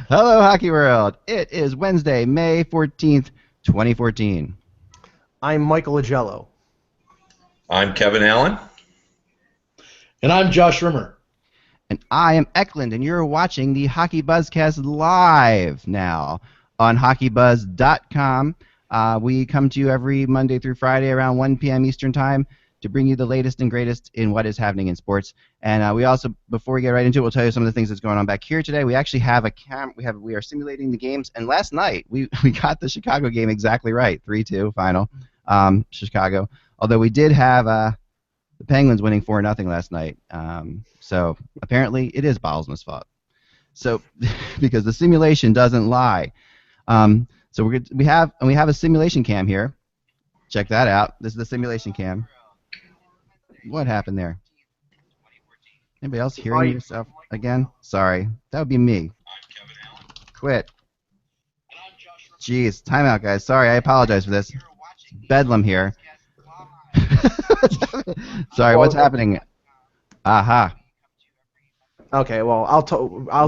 Hello, Hockey World. It is Wednesday, May 14th, 2014. I'm Michael Agello. I'm Kevin Allen. And I'm Josh Rimmer. And I am Eklund, and you're watching the HockeyBuzzCast live now on HockeyBuzz.com. We come to you every Monday through Friday around 1 p.m. Eastern Time to bring you the latest and greatest in what is happening in sports. And we also, before we get right into it, we'll tell you some of the things that's going on back here today. We actually have we are simulating the games, and last night we got the Chicago game exactly right, 3-2 final, Chicago. Although we did have the Penguins winning 4-0 last night. So apparently it is Bylsma's fault. So because the simulation doesn't lie. So we have a simulation cam here. Check that out. This is the simulation cam. What happened there? Anybody else hearing yourself again? Sorry. That would be me. Quit. Jeez. Timeout, guys. Sorry. I apologize for this. Bedlam here. Sorry. What's happening? Aha. Okay, well, I'll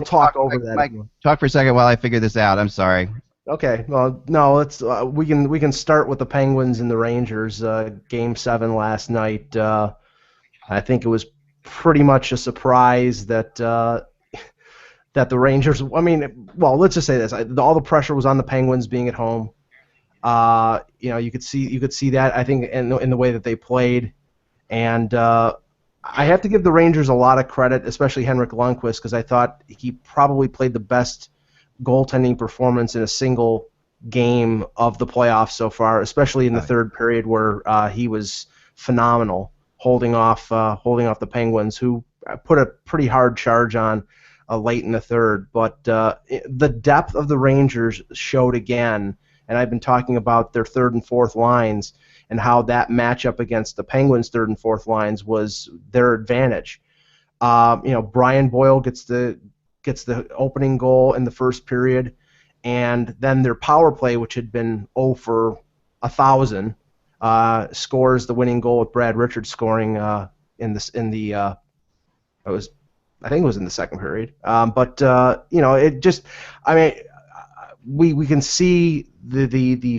talk over that. Mike, talk for a second while I figure this out. I'm sorry. Okay, well, no, let's we can start with the Penguins and the Rangers. Game 7 last night. I think it was pretty much a surprise that that the Rangers. I mean, well, let's just say this: all the pressure was on the Penguins being at home. You could see that, I think, in the way that they played, and I have to give the Rangers a lot of credit, especially Henrik Lundqvist, because I thought he probably played the best goaltending performance in a single game of the playoffs so far, especially in the third period where he was phenomenal, holding off the Penguins, who put a pretty hard charge on late in the third. But the depth of the Rangers showed again, and I've been talking about their third and fourth lines and how that matchup against the Penguins' third and fourth lines was their advantage. Brian Boyle gets the opening goal in the first period, and then their power play, which had been 0 for 1,000, scores the winning goal with Brad Richards scoring I think it was in the second period. It just, I mean, we can see the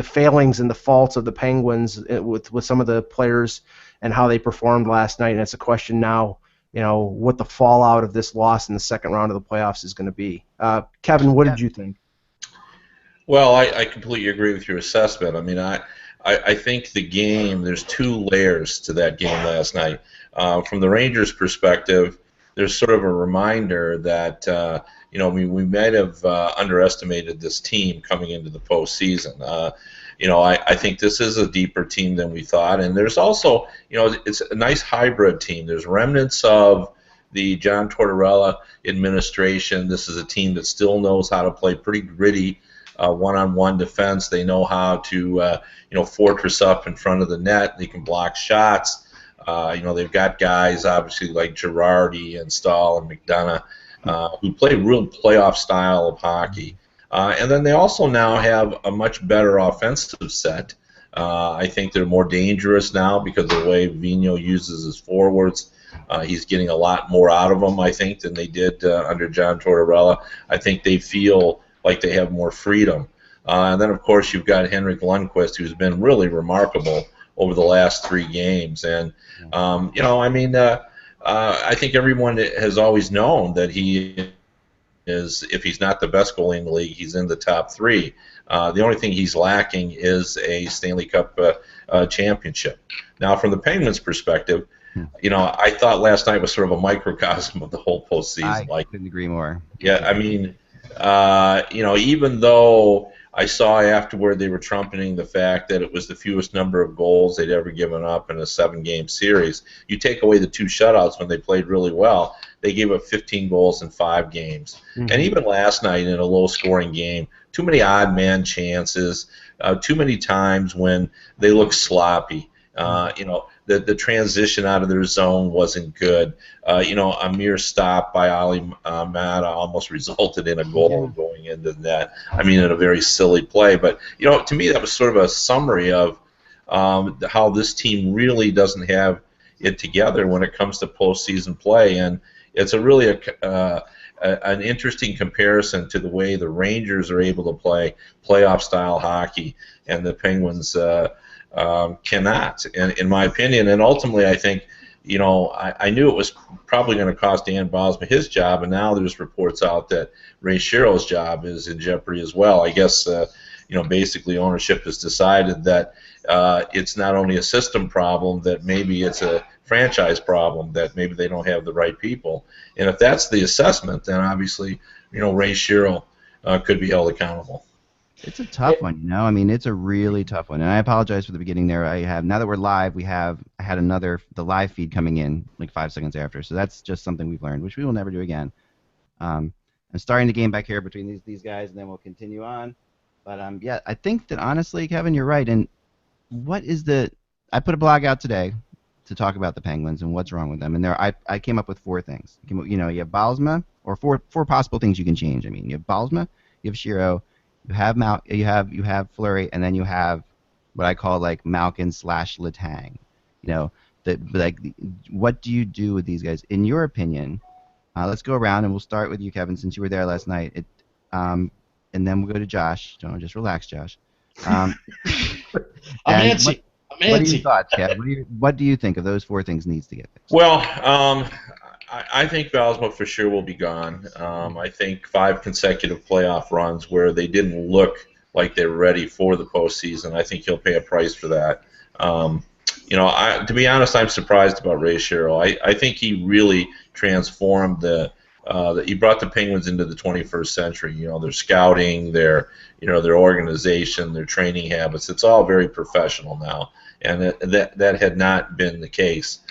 failings and the faults of the Penguins with some of the players and how they performed last night, and it's a question now, what the fallout of this loss in the second round of the playoffs is going to be. Kevin, what did you think? Well, I completely agree with your assessment. I mean, I think the game, there's two layers to that game last night. From the Rangers' perspective, there's sort of a reminder that we might have underestimated this team coming into the postseason. I think this is a deeper team than we thought, and there's also, it's a nice hybrid team. There's remnants of the John Tortorella administration. This is a team that still knows how to play pretty gritty one-on-one defense. They know how to, fortress up in front of the net. They can block shots. They've got guys, obviously, like Girardi and Stahl and McDonough, who play real playoff style of hockey. And then they also now have a much better offensive set. I think they're more dangerous now because of the way Vigneault uses his forwards. He's getting a lot more out of them, I think, than they did under John Tortorella. I think they feel like they have more freedom. And then, of course, you've got Henrik Lundqvist, who's been really remarkable over the last 3 games. And, I think everyone has always known that he is, if he's not the best goalie in the league, he's in the top 3. The only thing he's lacking is a Stanley Cup championship. Now, from the Penguins' perspective, I thought last night was sort of a microcosm of the whole postseason. I couldn't agree more. Yeah, I mean, even though I saw afterward they were trumpeting the fact that it was the fewest number of goals they'd ever given up in a 7-game series. You take away the 2 shutouts when they played really well, they gave up 15 goals in 5 games. Mm-hmm. And even last night in a low-scoring game, too many odd man chances, too many times when they looked sloppy. The transition out of their zone wasn't good. A mere stop by Ali Mata almost resulted in a goal going into the net. I mean, in a very silly play. But, to me that was sort of a summary of how this team really doesn't have it together when it comes to postseason play. And it's an interesting comparison to the way the Rangers are able to play playoff-style hockey, and the Penguins cannot, in my opinion. And ultimately, I think, I knew it was probably going to cost Dan Bosma his job, and now there's reports out that Ray Shero's job is in jeopardy as well. I guess, basically ownership has decided that it's not only a system problem, that maybe it's a franchise problem, that maybe they don't have the right people. And if that's the assessment, then obviously, Ray Shero could be held accountable. It's a tough one, I mean, it's a really tough one. And I apologize for the beginning there. Now that we're live, I had the live feed coming in like 5 seconds after. So that's just something we've learned, which we will never do again. I'm starting the game back here between these guys, and then we'll continue on. But yeah, I think that honestly, Kevin, you're right. And I put a blog out today to talk about the Penguins and what's wrong with them. And I came up with 4 things. You have Balsma, or four possible things you can change. I mean, you have Balsma, you have Shero, you have Fleury, and then you have what I call like Malkin / Letang. What do you do with these guys? In your opinion, let's go around, and we'll start with you, Kevin, since you were there last night. And then we'll go to Josh. Don't just relax, Josh. I'm antsy. What are your thoughts, Kev? What do you think of those 4 things needs to get fixed? Well, I think Balsma for sure will be gone. I think 5 consecutive playoff runs where they didn't look like they were ready for the postseason. I think he'll pay a price for that. To be honest, I'm surprised about Ray Shero. I think he really transformed he brought the Penguins into the 21st century. Their scouting, their organization, their training habits. It's all very professional now, and that had not been the case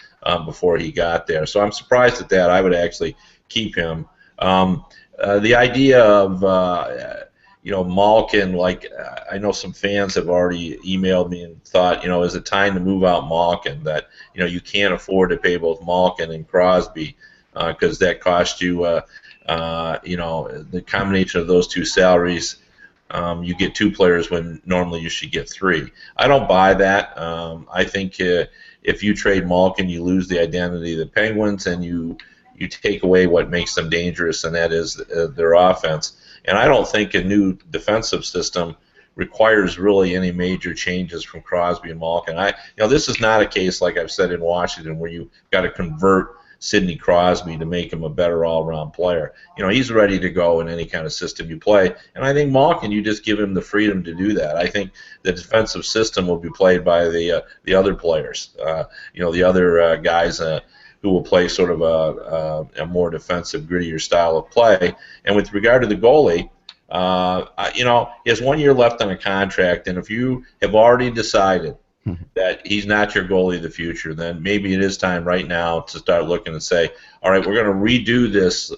before he got there. So I'm surprised at that. I would actually keep him. The idea of Malkin, I know some fans have already emailed me and thought, is it time to move out Malkin? That you can't afford to pay both Malkin and Crosby because that cost you, the combination of those 2 salaries. You get 2 players when normally you should get 3. I don't buy that. I think if you trade Malkin, you lose the identity of the Penguins, and you take away what makes them dangerous, and that is their offense. And I don't think a new defensive system requires really any major changes from Crosby and Malkin. This is not a case, like I've said, in Washington, where you've got to convert Sidney Crosby to make him a better all-around player. He's ready to go in any kind of system you play. And I think Malkin, you just give him the freedom to do that. I think the defensive system will be played by the other players, the other guys who will play sort of a more defensive, grittier style of play. And with regard to the goalie, he has 1 year left on a contract, and if you have already decided that he's not your goalie of the future, then maybe it is time right now to start looking and say, all right, we're going to redo this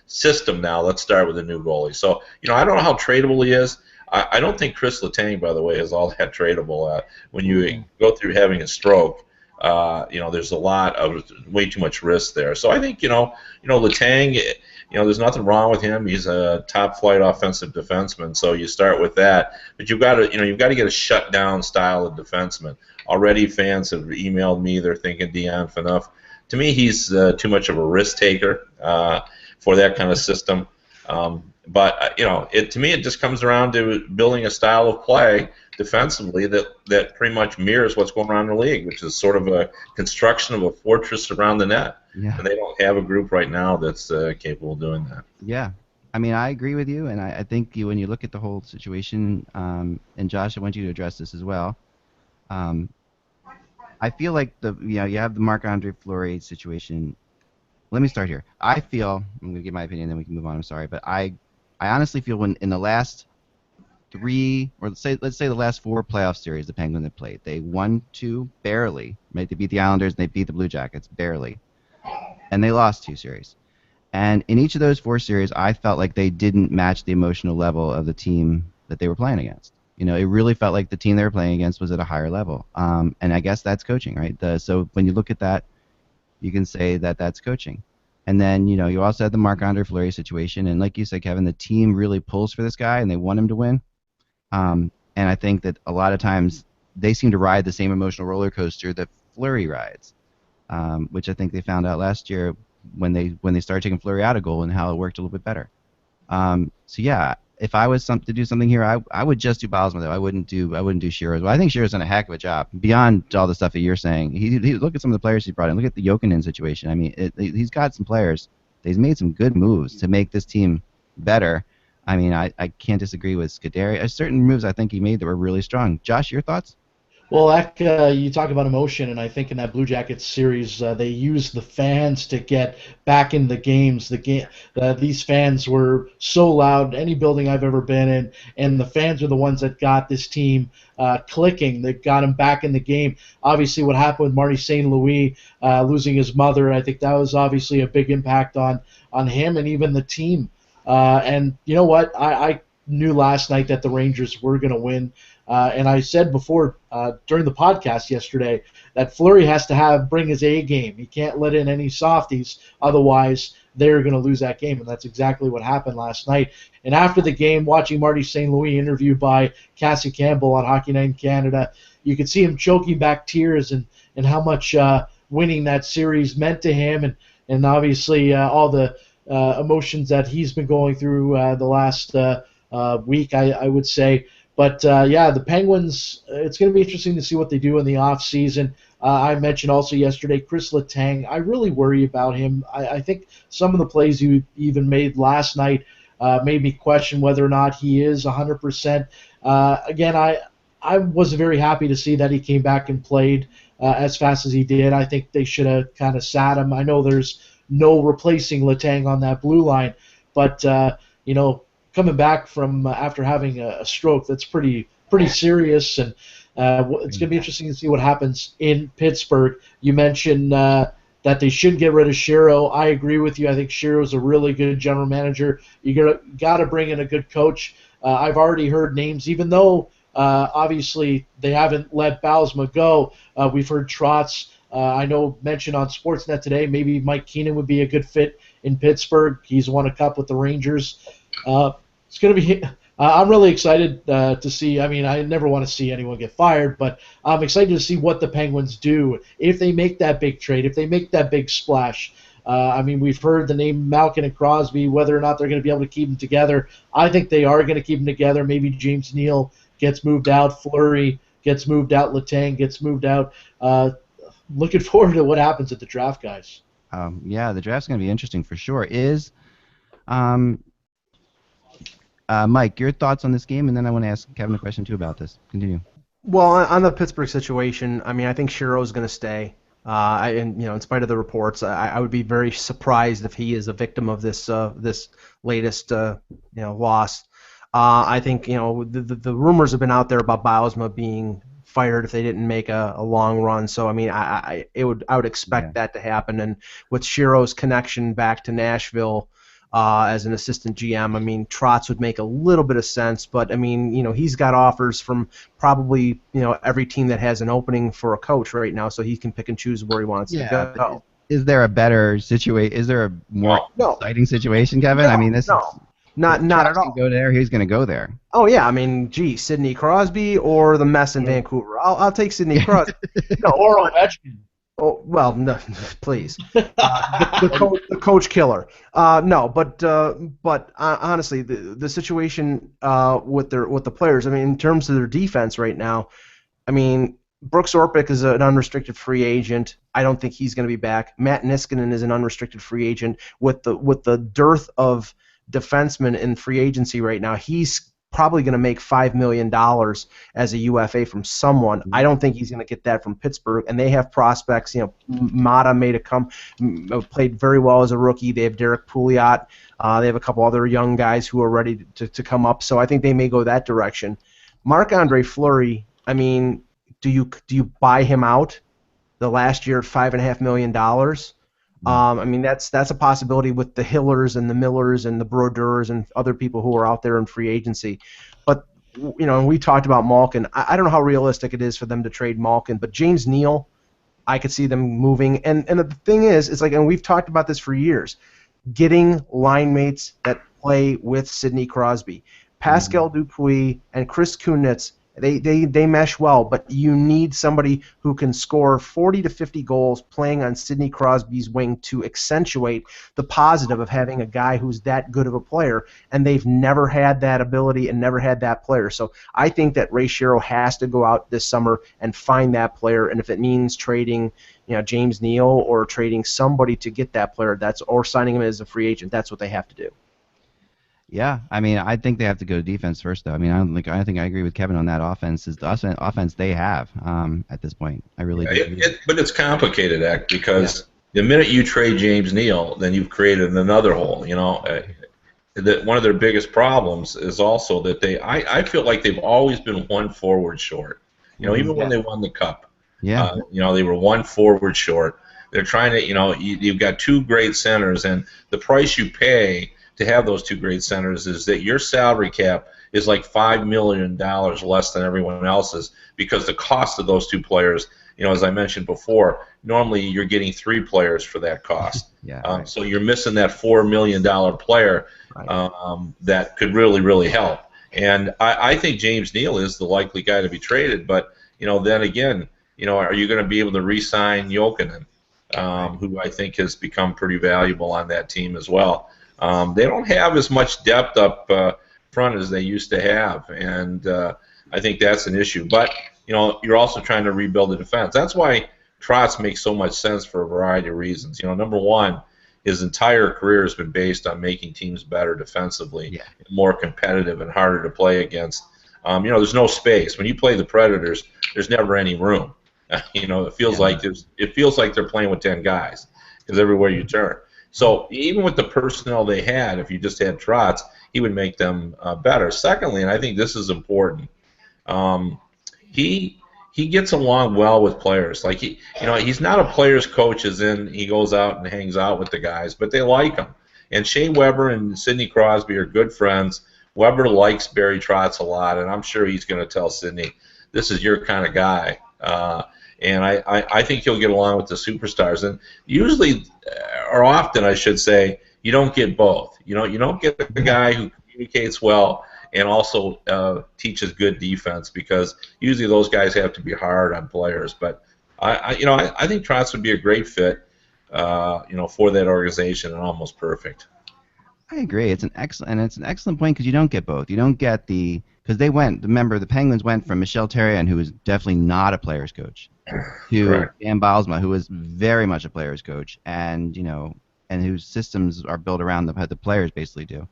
system now. Let's start with a new goalie. So, I don't know how tradable he is. I don't think Chris Letang, by the way, is all that tradable. When you go through having a stroke, there's a lot of way too much risk there. So I think, Letang, there's nothing wrong with him. He's a top-flight offensive defenseman, so you start with that. But you've got to get a shutdown style of defenseman. Already, fans have emailed me. They're thinking Dion Phaneuf. To me, he's too much of a risk taker for that kind of system. But to me, it just comes around to building a style of play defensively that pretty much mirrors what's going on in the league, which is sort of a construction of a fortress around the net. Yeah. And they don't have a group right now that's capable of doing that. Yeah. I mean, I agree with you, and I think when you look at the whole situation, and Josh, I want you to address this as well. I feel like you have the Marc-Andre Fleury situation. Let me start here. I'm going to give my opinion, then we can move on. I'm sorry, but I honestly feel when in the last 3, or let's say the last 4 playoff series the Penguins have played, they won 2 barely. Right? They beat the Islanders and they beat the Blue Jackets barely, and they lost 2 series. And in each of those 4 series, I felt like they didn't match the emotional level of the team that they were playing against. It really felt like the team they were playing against was at a higher level. And I guess that's coaching, right? So when you look at that, you can say that that's coaching. And then, you also had the Marc-Andre Fleury situation. And like you said, Kevin, the team really pulls for this guy, and they want him to win. And I think that a lot of times they seem to ride the same emotional roller coaster that Fleury rides, which I think they found out last year when they started taking Fleury out of goal and how it worked a little bit better. So yeah, if I was to do something here, I would just do Bylsma though. I wouldn't do Shiro's. Well, I think Shiro's done a heck of a job beyond all the stuff that you're saying. He look at some of the players he brought in. Look at the Jokinen situation. I mean, he's got some players. He's made some good moves to make this team better. I mean, I can't disagree with Scuderi. There's certain moves I think he made that were really strong. Josh, your thoughts? Well, Eck, you talk about emotion, and I think in that Blue Jackets series, they used the fans to get back in the games. These fans were so loud, any building I've ever been in, and the fans are the ones that got this team clicking. That got them back in the game. Obviously, what happened with Marty St. Louis losing his mother, I think that was obviously a big impact on him and even the team. And you know what? I knew last night that the Rangers were going to win. And I said before during the podcast yesterday that Fleury has to bring his A game. He can't let in any softies, otherwise they're going to lose that game, and that's exactly what happened last night. And after the game, watching Marty St. Louis interviewed by Cassie Campbell on Hockey Night in Canada, you could see him choking back tears and how much winning that series meant to him, and obviously all the emotions that he's been going through the last week, I would say. But, yeah, the Penguins, it's going to be interesting to see what they do in the offseason. I mentioned also yesterday Chris Letang. I really worry about him. I think some of the plays he even made last night made me question whether or not he is 100%. Again, I was very happy to see that he came back and played as fast as he did. I think they should have kind of sat him. I know there's no replacing Letang on that blue line, but, you know, coming back from after having a stroke, that's pretty serious, and it's going to be interesting to see what happens in Pittsburgh. You mentioned that they should get rid of Shiro. I agree with you. I think Shiro's a really good general manager. You got to bring in a good coach. I've already heard names, even though obviously they haven't let Bylsma go. We've heard Trotz. I know mentioned on Sportsnet today, maybe Mike Keenan would be a good fit in Pittsburgh. He's won a cup with the Rangers. It's going to be. I'm really excited to see. I mean, I never want to see anyone get fired, but I'm excited to see what the Penguins do if they make that big trade, if they make that big splash. I mean, we've heard the name Malkin and Crosby, whether or not they're going to be able to keep them together. I think they are going to keep them together. Maybe James Neal gets moved out, Fleury gets moved out, Letang gets moved out. Looking forward to what happens at the draft, guys. Yeah, the draft's going to be interesting for sure. Mike, your thoughts on this game, and then I want to ask Kevin a question too about this. Continue. Well, on the Pittsburgh situation, I mean, I think Shiro's going to stay. And in spite of the reports, I would be very surprised if he is a victim of this latest loss. I think the rumors have been out there about Bylsma being fired if they didn't make a long run. So I mean, I would expect that to happen. And with Shiro's connection back to Nashville as an assistant GM, I mean, Trotz would make a little bit of sense. But I mean, he's got offers from probably every team that has an opening for a coach right now, so he can pick and choose where he wants to go. Is there a better situation? Is there a more exciting situation, Kevin? I mean, not at all. Go there, he's going to go there. Oh yeah, I mean, Sidney Crosby or the mess in Vancouver. I'll take Sidney Crosby. Or Ovechkin. Oh well, no, please. The coach killer. No, but honestly, the situation with the players. I mean, in terms of their defense right now, I mean, Brooks Orpik is an unrestricted free agent. I don't think he's going to be back. Matt Niskanen is an unrestricted free agent. With the dearth of defensemen in free agency right now, he's probably going to make $5 million as a UFA from someone. I don't think he's going to get that from Pittsburgh, and they have prospects. Mata played very well as a rookie. They have Derek Pouliot. They have a couple other young guys who are ready to come up, so I think they may go that direction. Marc-Andre Fleury, I mean, do you buy him out the last year at $5.5 million? I mean, that's a possibility with the Hillers and the Millers and the Brodeurs and other people who are out there in free agency. But, we talked about Malkin. I don't know how realistic it is for them to trade Malkin, but James Neal, I could see them moving. And the thing is, it's like, and we've talked about this for years, getting line mates that play with Sidney Crosby. Pascal Dupuis and Chris Kunitz, They mesh well, but you need somebody who can score 40 to 50 goals playing on Sidney Crosby's wing to accentuate the positive of having a guy who's that good of a player, and they've never had that ability and never had that player. So I think that Ray Shero has to go out this summer and find that player, and if it means trading James Neal or trading somebody to get that player, or signing him as a free agent, that's what they have to do. Yeah, I mean, I think they have to go to defense first, though. I mean, I think I agree with Kevin on that. Offense is the offense they have at this point. I really do. But it's complicated, because the minute you trade James Neal, then you've created another hole. That one of their biggest problems is also that I feel like they've always been one forward short. Even when they won the Cup, they were one forward short. They're trying to, you've got two great centers, and the price you pay to have those two great centers is that your salary cap is like $5 million less than everyone else's, because the cost of those two players, as I mentioned before, normally you're getting three players for that cost. Right. So you're missing that $4 million player that could really, really help. And I think James Neal is the likely guy to be traded, but then again, are you going to be able to re-sign Jokinen, who I think has become pretty valuable on that team as well? They don't have as much depth up front as they used to have, and I think that's an issue. But you're also trying to rebuild the defense. That's why Trotz makes so much sense for a variety of reasons. Number one, his entire career has been based on making teams better defensively, more competitive and harder to play against. There's no space when you play the Predators. There's never any room. It feels like they're playing with 10 guys, because everywhere you turn. So even with the personnel they had, if you just had Trotz, he would make them better. Secondly, and I think this is important, he gets along well with players. Like he's not a player's coach, as in he goes out and hangs out with the guys, but they like him. And Shea Weber and Sidney Crosby are good friends. Weber likes Barry Trotz a lot, and I'm sure he's going to tell Sidney, "This is your kind of guy." And I think he'll get along with the superstars. And usually, or often, I should say, you don't get both. You don't get the guy who communicates well and also teaches good defense, because usually those guys have to be hard on players. But I think Trotz would be a great fit, for that organization, and almost perfect. I agree. It's an excellent point, because you don't get both. You don't get because the Penguins went from Michel Therrien, who was definitely not a player's coach, to Dan Bylsma, who was very much a player's coach, and whose systems are built around the players basically do.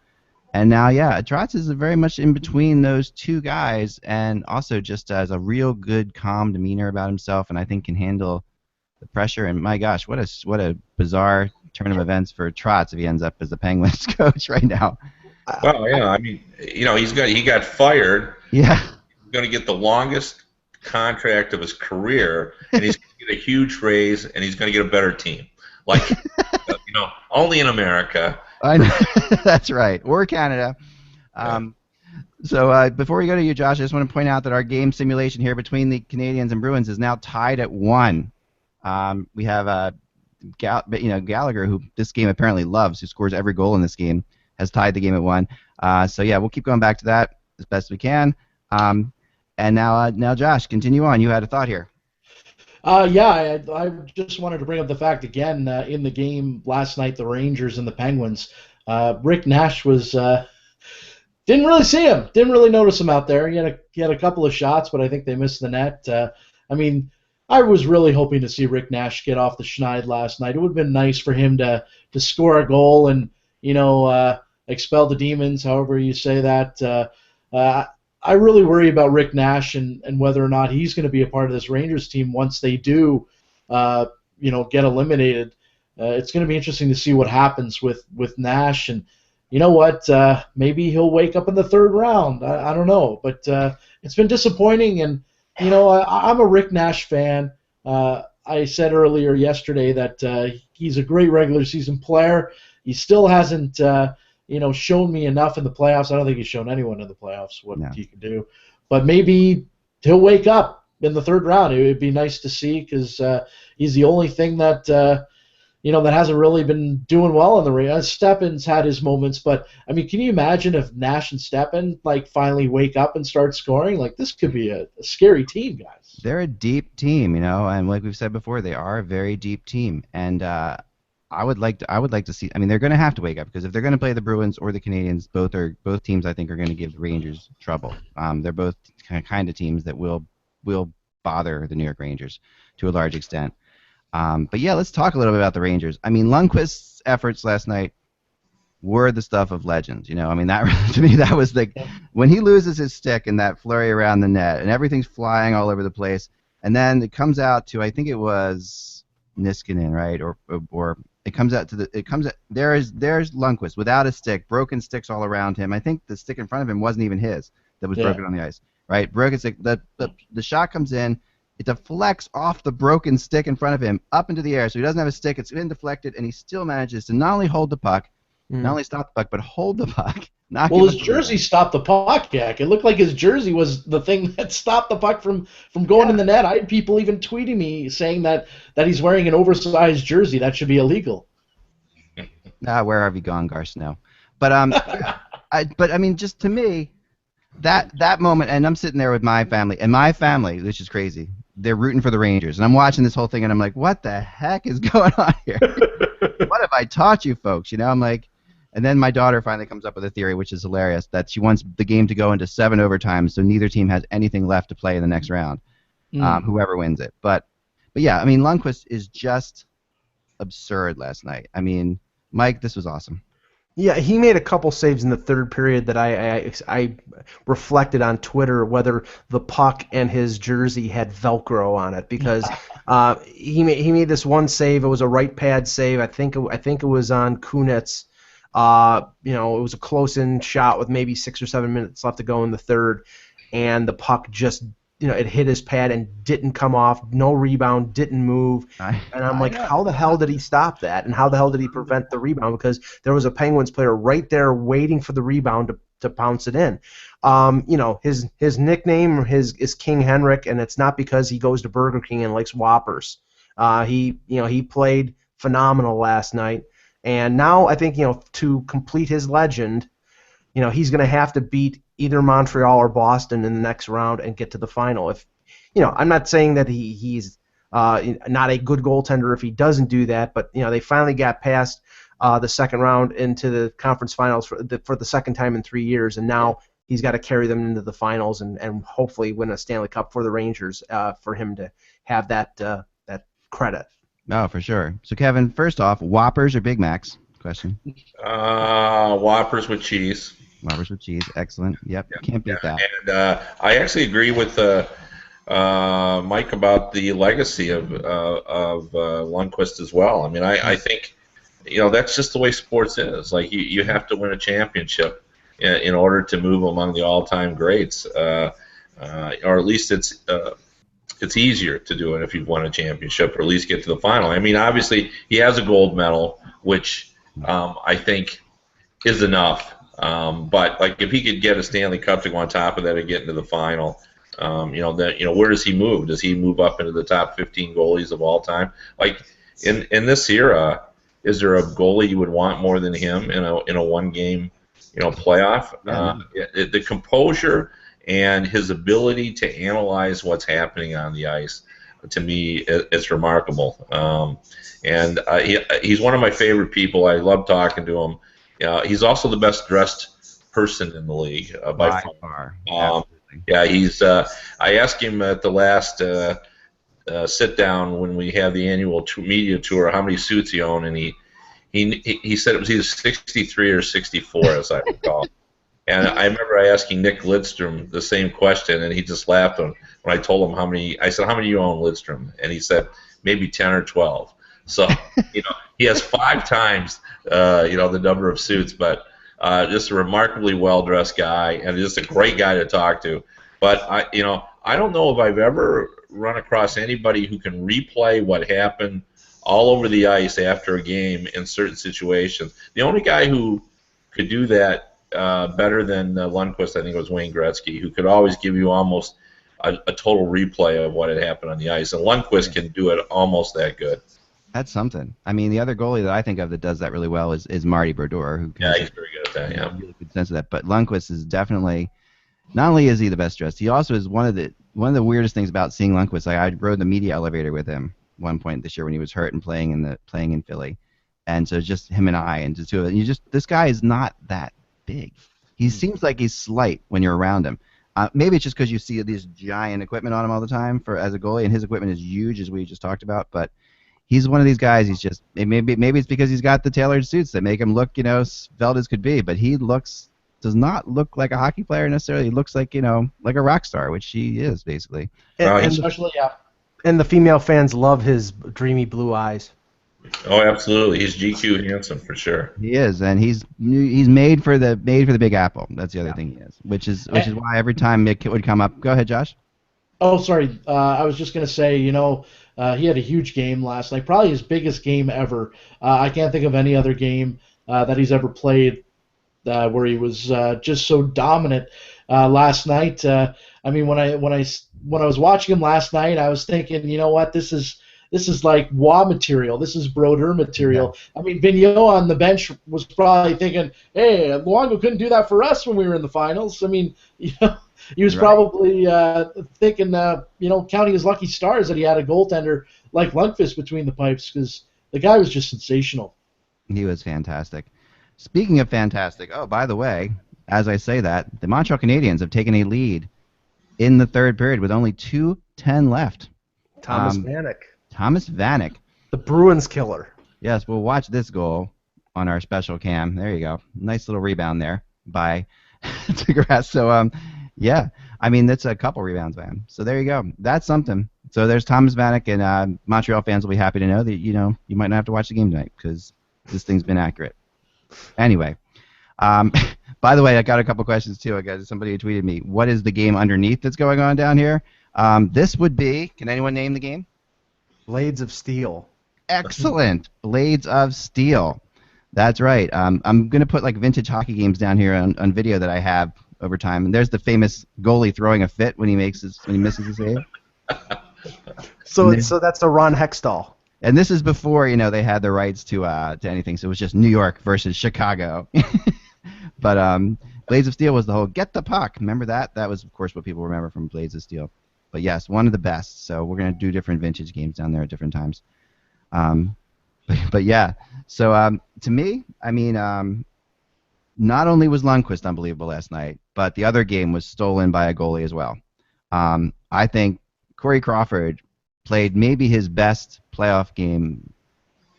And now, Trotz is very much in between those two guys, and also just has a real good, calm demeanor about himself, and I think can handle the pressure. And my gosh, what a bizarre turn of events for Trotz if he ends up as the Penguins coach right now. Well, I mean, he got fired. Yeah. He's going to get the longest contract of his career, and he's going to get a huge raise, and he's going to get a better team. Like, only in America. I know. That's right. Or Canada. So before we go to you, Josh, I just want to point out that our game simulation here between the Canadiens and Bruins is now tied at 1. We have Gallagher, who this game apparently loves, who scores every goal in this game, has tied the game at 1. So we'll keep going back to that as best we can. And now, Josh, continue on. You had a thought here. I just wanted to bring up the fact again in the game last night, the Rangers and the Penguins. Rick Nash was didn't really see him, didn't really notice him out there. He had a couple of shots, but I think they missed the net. I was really hoping to see Rick Nash get off the schneid last night. It would have been nice for him to score a goal and expel the demons, however you say that. I really worry about Rick Nash and whether or not he's going to be a part of this Rangers team once they do, get eliminated. It's going to be interesting to see what happens with Nash, and you know what? Maybe he'll wake up in the third round. I don't know, but it's been disappointing, and I'm a Rick Nash fan. I said earlier yesterday that he's a great regular season player. He still hasn't shown me enough in the playoffs. I don't think he's shown anyone in the playoffs what he can do. But maybe he'll wake up in the third round. It would be nice to see, because he's the only thing that that hasn't really been doing well in the Rangers. Steppen's had his moments, but I mean, can you imagine if Nash and Steppen finally wake up and start scoring? This could be a scary team, guys. They're a deep team, and like we've said before, they are a very deep team, and I would like to see. I mean, they're going to have to wake up because if they're going to play the Bruins or the Canadiens, both teams I think are going to give the Rangers trouble. They're both kind of teams that will bother the New York Rangers to a large extent. But yeah, let's talk a little bit about the Rangers. I mean, Lundqvist's efforts last night were the stuff of legends. I mean, that to me that was when he loses his stick in that flurry around the net and everything's flying all over the place, and then it comes out to I think it was Niskanen, right? Or it comes out there's Lundqvist without a stick, broken sticks all around him. I think the stick in front of him wasn't even his that was broken on the ice, right? Broken stick. The shot comes in. It deflects off the broken stick in front of him up into the air, so he doesn't have a stick. It's been deflected, and he still manages to not only hold the puck, not only stop the puck, but hold the puck. His jersey stopped the puck, Jack. It looked like his jersey was the thing that stopped the puck from going in the net. I had people even tweeting me saying that he's wearing an oversized jersey. That should be illegal. Where have you gone, Garcino? But I mean, just to me, that moment, and I'm sitting there with my family, which is crazy. They're rooting for the Rangers, and I'm watching this whole thing, and I'm like, what the heck is going on here? What have I taught you folks? I'm like, and then my daughter finally comes up with a theory, which is hilarious, that she wants the game to go into 7 overtimes, so neither team has anything left to play in the next round, whoever wins it. But yeah, I mean, Lundqvist is just absurd last night. I mean, Mike, this was awesome. Yeah, he made a couple saves in the third period that I reflected on Twitter whether the puck and his jersey had Velcro on it because he made this one save. It was a right pad save. I think it was on Kunitz. It was a close-in shot with maybe 6 or 7 minutes left to go in the third, and the puck just it hit his pad and didn't come off, no rebound, didn't move. And I'm like, how the hell did he stop that? And how the hell did he prevent the rebound? Because there was a Penguins player right there waiting for the rebound to pounce it in. His nickname is King Henrik, and it's not because he goes to Burger King and likes Whoppers. He played phenomenal last night. And now I think, to complete his legend, he's going to have to beat either Montreal or Boston in the next round and get to the final. If I'm not saying that he's not a good goaltender if he doesn't do that, but they finally got past the second round into the conference finals for the second time in 3 years, and now he's got to carry them into the finals and hopefully win a Stanley Cup for the Rangers for him to have that credit. No, for sure. So Kevin, first off, Whoppers or Big Macs? Question. Whoppers with cheese. Whoppers with cheese, excellent. Yep, can't beat that. And I actually agree with Mike about the legacy of Lundqvist as well. I mean, I think that's just the way sports is. Like you have to win a championship in order to move among the all-time greats, or at least it's easier to do it if you've won a championship, or at least get to the final. I mean, obviously he has a gold medal, which I think is enough. But if he could get a Stanley Cup to go on top of that and get into the final, where does he move? Does he move up into the top 15 goalies of all time? Like in this era, is there a goalie you would want more than him in a one-game playoff? The composure and his ability to analyze what's happening on the ice, to me, is remarkable. And he's one of my favorite people. I love talking to him. He's also the best dressed person in the league by far. He's. I asked him at the last sit down when we had the annual media tour how many suits he owned, and he said it was either 63 or 64, as I recall. And I remember asking Nick Lidstrom the same question, and he just laughed when I told him how many. I said, "How many do you own, Lidstrom?" And he said, "Maybe 10 or 12." So he has 5 times the number of suits, but just a remarkably well-dressed guy and just a great guy to talk to. But I don't know if I've ever run across anybody who can replay what happened all over the ice after a game in certain situations. The only guy who could do that better than Lundqvist, I think, was Wayne Gretzky, who could always give you almost a total replay of what had happened on the ice. And Lundqvist can do it almost that good. That's something. I mean, the other goalie that I think of that does that really well is Marty Brodeur, who Yeah, has he's very good at that. Yeah. really good sense of that. But Lundqvist is definitely not only is he the best dressed, he also is one of the weirdest things about seeing Lundqvist. Like I rode the media elevator with him one point this year when he was hurt and playing in Philly, and so just him and I and just two of it. And this guy is not that big. He seems like he's slight when you're around him. Maybe it's just because you see these giant equipment on him all the time as a goalie, and his equipment is huge, as we just talked about. But he's one of these guys. He's just maybe it's because he's got the tailored suits that make him look svelte as could be. But he does not look like a hockey player necessarily. He looks like like a rock star, which he is basically. And, Especially, yeah. And the female fans love his dreamy blue eyes. Oh, absolutely. He's GQ handsome for sure. He is, and he's made for the Big Apple. That's the other thing he is, which is why every time it would come up. Go ahead, Josh. Oh, sorry. I was just going to say, he had a huge game last night, probably his biggest game ever. I can't think of any other game that he's ever played where he was just so dominant last night. I mean, when I was watching him last night, I was thinking, you know what, this is like Wah material. This is Brodeur material. Yeah. I mean, Vigneault on the bench was probably thinking, hey, Luongo couldn't do that for us when we were in the finals. I mean, he was probably thinking, counting his lucky stars that he had a goaltender like Lundqvist between the pipes, because the guy was just sensational. He was fantastic. Speaking of fantastic, oh, by the way, as I say that, the Montreal Canadiens have taken a lead in the third period with only 2:10 left. Thomas Vanek. The Bruins killer. Yes, we'll watch this goal on our special cam. There you go. Nice little rebound there by DeGrasse. So, yeah. I mean, that's a couple rebounds by him. So there you go. That's something. So there's Thomas Vanek, and Montreal fans will be happy to know that, you might not have to watch the game tonight because this thing's been accurate. Anyway, by the way, I got a couple questions too. I got somebody who tweeted me, what is the game underneath that's going on down here? This would be, can anyone name the game? Blades of Steel. Excellent. Blades of Steel. That's right. I'm going to put like vintage hockey games down here on video that I have over time. And there's the famous goalie throwing a fit when he misses his save. So that's a Ron Hextall. And this is before, they had the rights to anything. So it was just New York versus Chicago. But Blades of Steel was the whole get the puck. Remember that? That was, of course, what people remember from Blades of Steel. But yes, one of the best. So we're going to do different vintage games down there at different times. But yeah. So to me, I mean, not only was Lundqvist unbelievable last night, but the other game was stolen by a goalie as well. I think Corey Crawford played maybe his best playoff game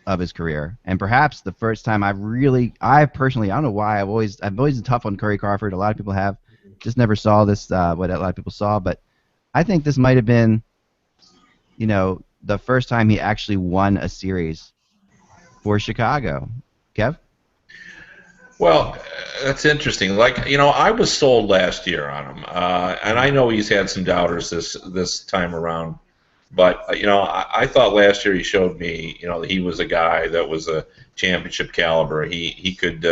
of his career, and perhaps the first time I personally, I don't know why, I've always been tough on Corey Crawford. A lot of people have, just never saw this what a lot of people saw, but I think this might have been, the first time he actually won a series for Chicago. Kev? Well, that's interesting. Like, I was sold last year on him, and I know he's had some doubters this time around. But, I thought last year he showed me, that he was a guy that was a championship caliber. He could,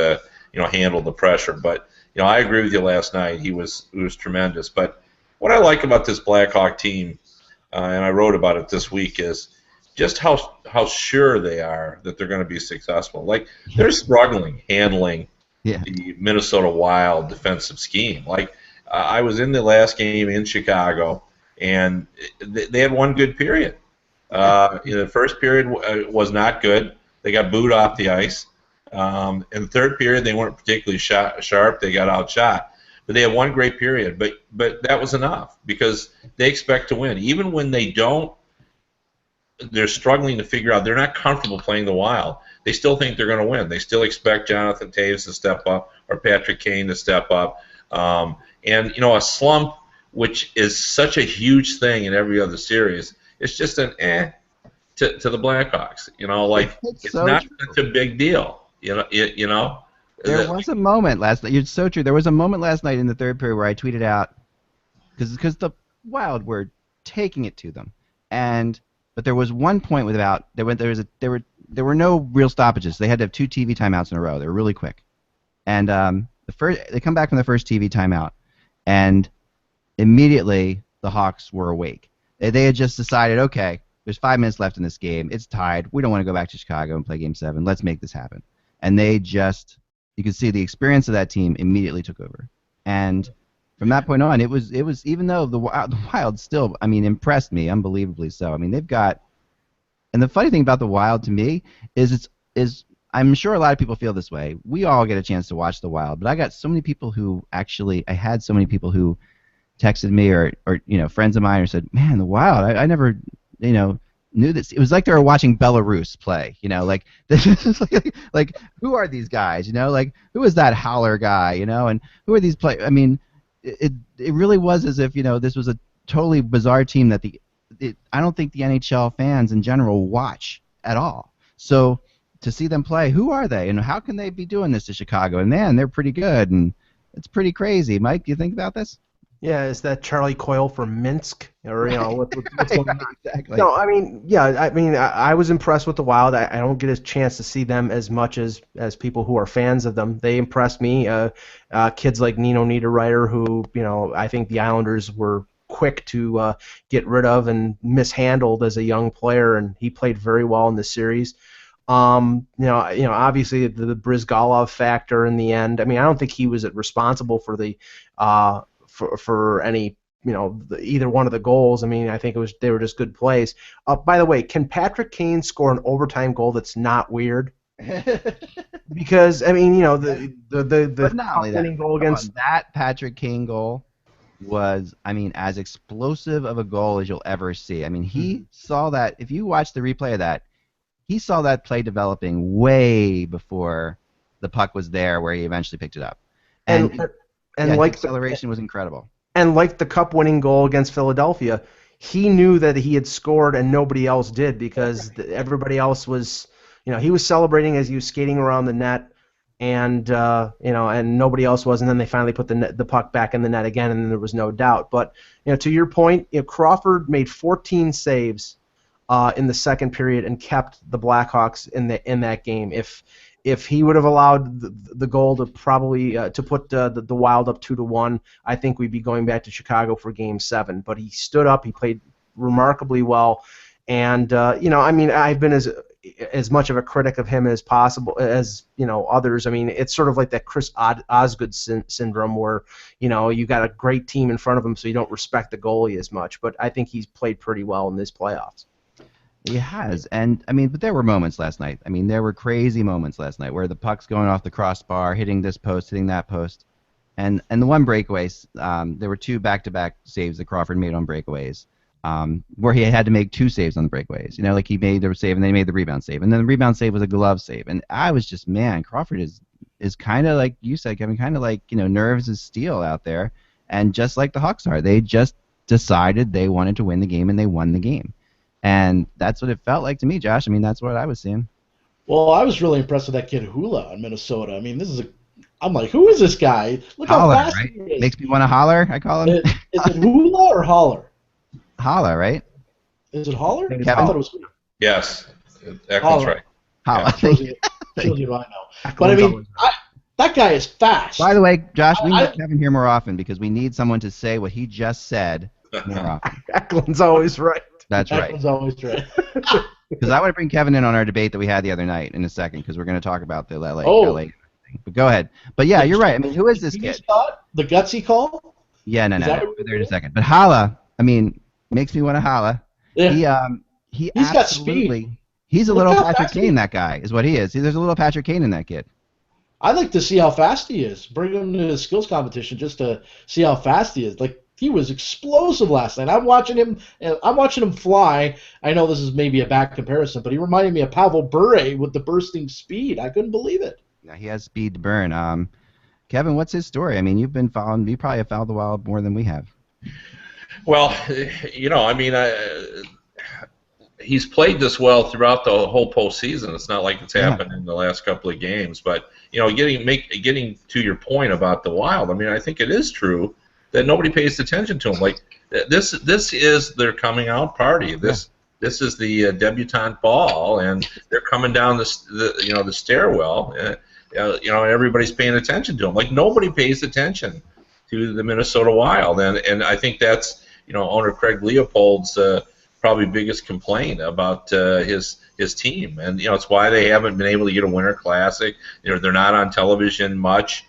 handle the pressure. But, I agree with you last night. He was tremendous. But what I like about this Blackhawk team, and I wrote about it this week, is just how sure they are that they're going to be successful. Like, they're struggling handling the Minnesota Wild defensive scheme. Like, I was in the last game in Chicago, and they had one good period. The first period was not good. They got booed off the ice. In the third period, they weren't particularly sharp. They got outshot. But they had one great period. But that was enough because they expect to win. Even when they don't, they're struggling to figure out. They're not comfortable playing the Wild. They still think they're going to win. They still expect Jonathan Taves to step up or Patrick Kane to step up. And, a slump, which is such a huge thing in every other series, it's just an to the Blackhawks. It's so not true. Such a big deal. There was a moment last night. It's so true. There was a moment last night in the third period where I tweeted out because the Wild were taking it to them, but there was one point with there were no real stoppages. They had to have 2 TV timeouts in a row. They were really quick, and they come back from the first TV timeout, and immediately the Hawks were awake. They had just decided, okay, there's 5 minutes left in this game. It's tied. We don't want to go back to Chicago and play Game 7. Let's make this happen. And they just, you could see the experience of that team immediately took over. And from that point on, it was even though the Wild still, I mean, impressed me unbelievably so. I mean, they've got, and the funny thing about the Wild to me is I'm sure a lot of people feel this way. We all get a chance to watch the Wild, but I got so many people who actually, I had so many people who texted me or friends of mine or said, man, the Wild, I never knew this. It was like they were watching Belarus play, like this is like who are these guys, like who is that Haller guy, and who are these play? I mean, it really was as if this was a totally bizarre team that I don't think the NHL fans in general watch at all. So to see them play, who are they, and how can they be doing this to Chicago? And man, they're pretty good, and it's pretty crazy. Mike, do you think about this? Yeah, is that Charlie Coyle from Minsk, or what's going on? Exactly. No, I mean, I was impressed with the Wild. I don't get a chance to see them as much as people who are fans of them. They impressed me. Kids like Nino Niederreiter, who I think the Islanders were quick to get rid of and mishandled as a young player, and he played very well in the series. Obviously the Brizgalov factor in the end. I mean, I don't think he was responsible for the for any either one of the goals. I mean, I think they were just good plays. By the way, can Patrick Kane score an overtime goal that's not weird? Because I mean, the winning goal against that Patrick Kane goal was, I mean, as explosive of a goal as you'll ever see. I mean, he saw that. If you watch the replay of that, he saw that play developing way before the puck was there, where he eventually picked it up. And like the acceleration was incredible. And like the cup-winning goal against Philadelphia, he knew that he had scored and nobody else did, because everybody else was, he was celebrating as he was skating around the net, and and nobody else was. And then they finally put the puck back in the net again, and then there was no doubt. But to your point, Crawford made 14 saves in the second period and kept the Blackhawks in that game. If he would have allowed the goal to probably to put the Wild up 2-1, I think we'd be going back to Chicago for Game 7. But he stood up, he played remarkably well, and I mean, I've been as much of a critic of him as possible as others. I mean, it's sort of like that Chris Osgood syndrome, where you got a great team in front of him, so you don't respect the goalie as much. But I think he's played pretty well in this playoffs. He has, and I mean, but there were moments last night. I mean, there were crazy moments last night where the puck's going off the crossbar, hitting this post, hitting that post, and the one breakaway. There were 2 back-to-back saves that Crawford made on breakaways, where he had to make 2 saves on the breakaways. Like he made the save and then he made the rebound save, and then the rebound save was a glove save. And I was just, man, Crawford is kind of like you said, Kevin, kind of like nerves as steel out there, and just like the Hawks are, they just decided they wanted to win the game, and they won the game. And that's what it felt like to me, Josh. I mean, that's what I was seeing. Well, I was really impressed with that kid Hula in Minnesota. I mean, I'm like, who is this guy? Look Holler, how fast right? he is. Makes me want to holler, I call him. Is it Hula or Holler? Holler, right? Is it Holler? Kevin? I thought it was Hula. Yes, Eckland's right. Holler. Yeah. Shows you what I know. But I mean, that guy is fast. By the way, Josh, we need Kevin here more often, because we need someone to say what he just said more often. Eckland's always right. That's right. Eckland's always right. Because I want to bring Kevin in on our debate that we had the other night in a second, because we're going to talk about the LA thing. But go ahead. But yeah, you're right. I mean, who is this kid? The gutsy call? Yeah, no. We'll be there in a second. But holla, I mean, makes me want to holla. Yeah. He's got speed. He's a little Patrick Kane, that guy, is what he is. There's a little Patrick Kane in that kid. I'd like to see how fast he is. Bring him to the skills competition just to see how fast he is. Like, he was explosive last night. I'm watching him fly. I know this is maybe a bad comparison, but he reminded me of Pavel Bure with the bursting speed. I couldn't believe it. Yeah, he has speed to burn. Kevin, what's his story? I mean, you probably have followed the Wild more than we have. Well, I mean, he's played this well throughout the whole postseason. It's not like it's happened in the last couple of games. But getting to your point about the Wild, I mean, I think it is true that nobody pays attention to him. Like this is their coming out party. This is the debutante ball, and they're coming down the stairwell. Everybody's paying attention to him. Like, nobody pays attention to the Minnesota Wild, and I think that's owner Craig Leopold's probably biggest complaint about his team, and it's why they haven't been able to get a Winter Classic. They're not on television much.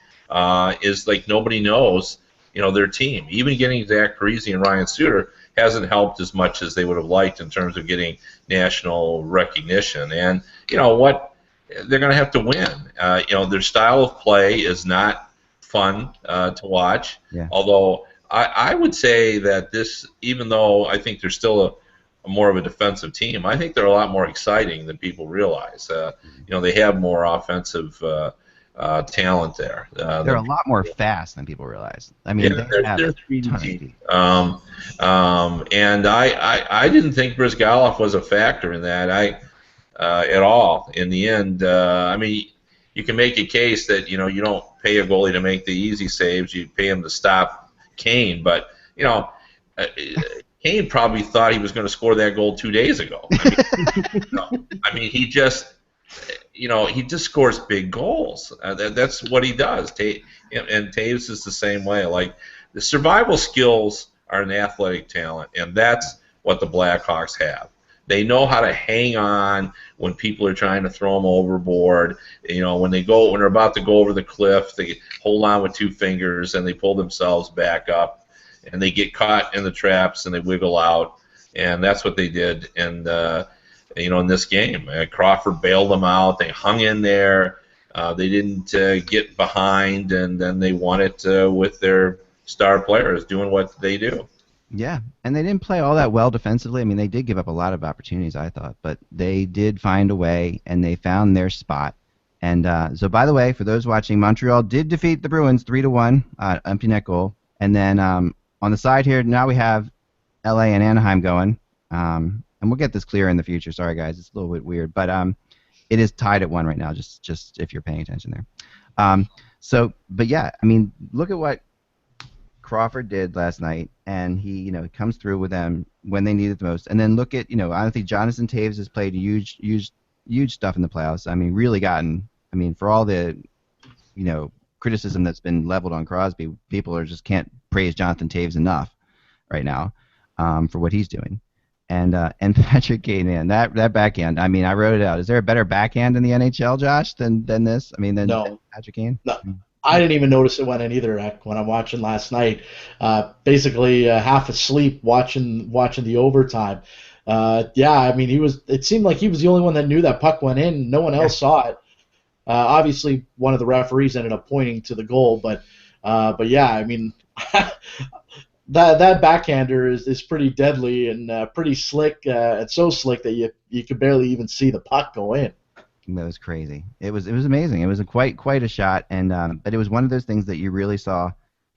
Is like nobody knows their team. Even getting Zach Parise and Ryan Suter hasn't helped as much as they would have liked in terms of getting national recognition. And what they're going to have to win. Their style of play is not fun to watch. Yeah. Although I would say that this, even though I think they're still a more of a defensive team, I think they're a lot more exciting than people realize. They have more offensive talent there. They're a lot more fast than people realize. I mean, they're 3D. And I didn't think Brizgalov was a factor in that at all. In the end, I mean, you can make a case that you don't pay a goalie to make the easy saves. You pay him to stop Kane, but Kane probably thought he was going to score that goal 2 days ago. I mean, he just scores big goals. That's what he does. And Taves is the same way. Like, the survival skills are an athletic talent, and that's what the Blackhawks have. They know how to hang on when people are trying to throw them overboard. When they're about to go over the cliff, they hold on with 2 fingers and they pull themselves back up, and they get caught in the traps and they wiggle out. And that's what they did. And in this game, Crawford bailed them out. They hung in there. They didn't get behind, and then they won it with their star players doing what they do. Yeah, and they didn't play all that well defensively. I mean, they did give up a lot of opportunities, I thought, but they did find a way, and they found their spot. And so, by the way, for those watching, Montreal did defeat the Bruins 3-1, empty net goal. And then on the side here, now we have L.A. and Anaheim going. And we'll get this clear in the future. Sorry, guys, it's a little bit weird, but it is tied at 1 right now. Just if you're paying attention there. But yeah, I mean, look at what Crawford did last night, and he comes through with them when they need it the most. And then look at I think Jonathan Taves has played huge stuff in the playoffs. I mean, really for all the criticism that's been leveled on Crosby, people can't praise Jonathan Taves enough right now for what he's doing. And Patrick Kane, man, that backhand. I mean, I wrote it out. Is there a better backhand in the NHL, Josh, than this? I mean, than Patrick Kane? No. I didn't even notice it went in either when I'm watching last night. Basically, half asleep watching the overtime. I mean, it seemed like he was the only one that knew that puck went in. No one else saw it. Obviously, one of the referees ended up pointing to the goal, but yeah, I mean, that backhander is pretty deadly and pretty slick. It's so slick that you could barely even see the puck go in. That was crazy. It was amazing. It was quite a shot, and but it was one of those things that you really saw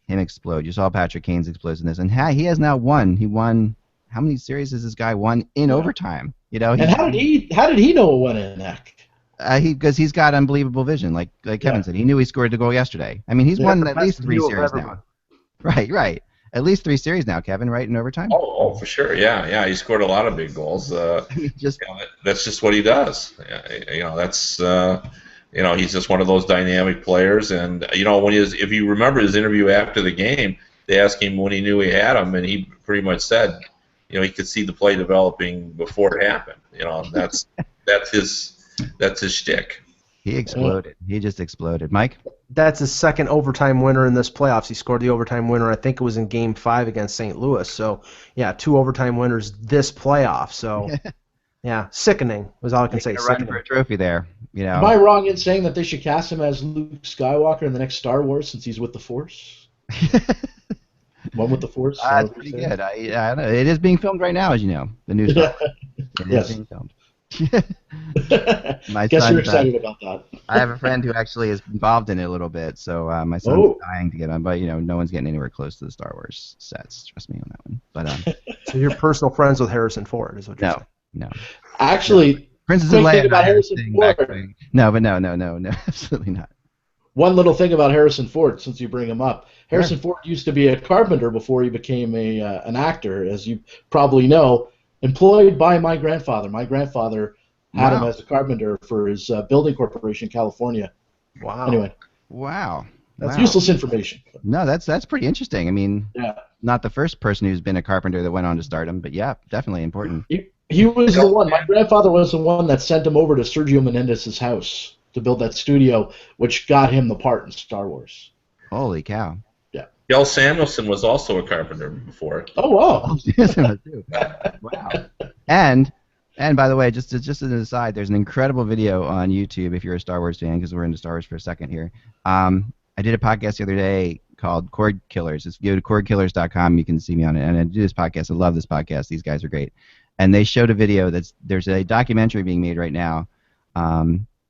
him explode. You saw Patrick Kane's explosiveness, and he has now won. He won. How many series has this guy won in overtime? And how did he know it went in, Heck? Because he's got unbelievable vision, like Kevin said. He knew he scored the goal yesterday. I mean, he's won at least 3 series now. Right. At least 3 series now, Kevin, right, in overtime? Oh, for sure, yeah. He scored a lot of big goals. That's just what he does. That's he's just one of those dynamic players. And if you remember his interview after the game, they asked him when he knew he had him, and he pretty much said, he could see the play developing before it happened. That's his shtick. He exploded. He just exploded. Mike? That's his second overtime winner in this playoffs. He scored the overtime winner, I think it was in Game 5 against St. Louis. So, yeah, 2 overtime winners this playoff. So, yeah, sickening was all I can say. Run for a trophy there. Am I wrong in saying that they should cast him as Luke Skywalker in the next Star Wars since he's with the Force? One with the Force? That's pretty good. I know. It is being filmed right now, as you know. The new Star Wars. It is being filmed. Guess you're excited about that. I have a friend who actually is involved in it a little bit, so my son's dying to get on, but no one's getting anywhere close to the Star Wars sets. Trust me on that one. But so you're personal friends with Harrison Ford, is what you're saying? No. Actually, Princess Leia about Harrison Ford. No, absolutely not. One little thing about Harrison Ford, since you bring him up, Harrison Ford used to be a carpenter before he became an actor, as you probably know. Employed by my grandfather. My grandfather had him as a carpenter for his building corporation in California. Wow. Anyway. Wow. That's useless information. No, that's pretty interesting. I mean, not the first person who's been a carpenter that went on to stardom, but yeah, definitely important. He was the one. My grandfather was the one that sent him over to Sergio Menendez's house to build that studio, which got him the part in Star Wars. Holy cow! Yeah. Kjell Samuelson was also a carpenter before. Oh wow! Wow. And by the way, just as an aside, there's an incredible video on YouTube if you're a Star Wars fan, because we're into Star Wars for a second here. I did a podcast the other day called Cord Killers. Just go to cordkillers.com. You can see me on it. And I do this podcast. I love this podcast. These guys are great. And they showed a video there's a documentary being made right now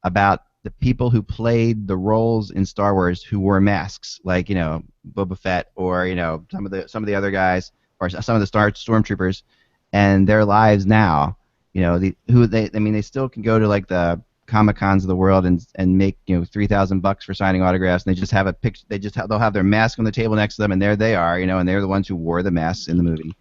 about the people who played the roles in Star Wars who wore masks, like Boba Fett or some of the other guys or some of the stormtroopers, and their lives now. They still can go to like the Comic-Cons of the world and make $3,000 for signing autographs, and they just have a picture. They'll have their mask on the table next to them, and there they are, and they're the ones who wore the masks in the movie,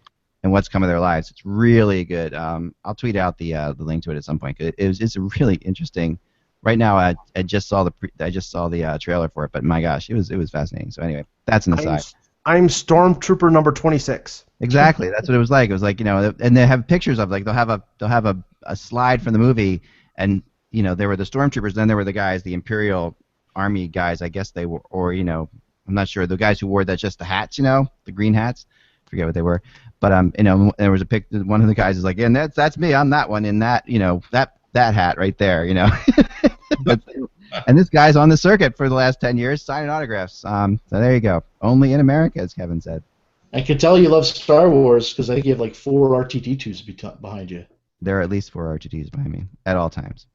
and what's come of their lives. It's really good. I'll tweet out the link to it at some point. It's a really interesting. Right now, I just saw the trailer for it, but my gosh, it was fascinating. So anyway, that's an aside. I'm Stormtrooper number 26. Exactly, that's what it was like. It was like and they have pictures of they'll have a slide from the movie, and there were the stormtroopers, then there were the guys, the Imperial Army guys, I guess they were, or I'm not sure, the guys who wore just the hats, the green hats, forget what they were, but there was a pic. One of the guys is like, and that's me, I'm that one in that that hat right there, but, and this guy's on the circuit for the last 10 years signing autographs. So there you go. Only in America, as Kevin said. I can tell you love Star Wars because I think you have like 4 R2-D2s behind you. There are at least 4 R2-D2s behind me at all times.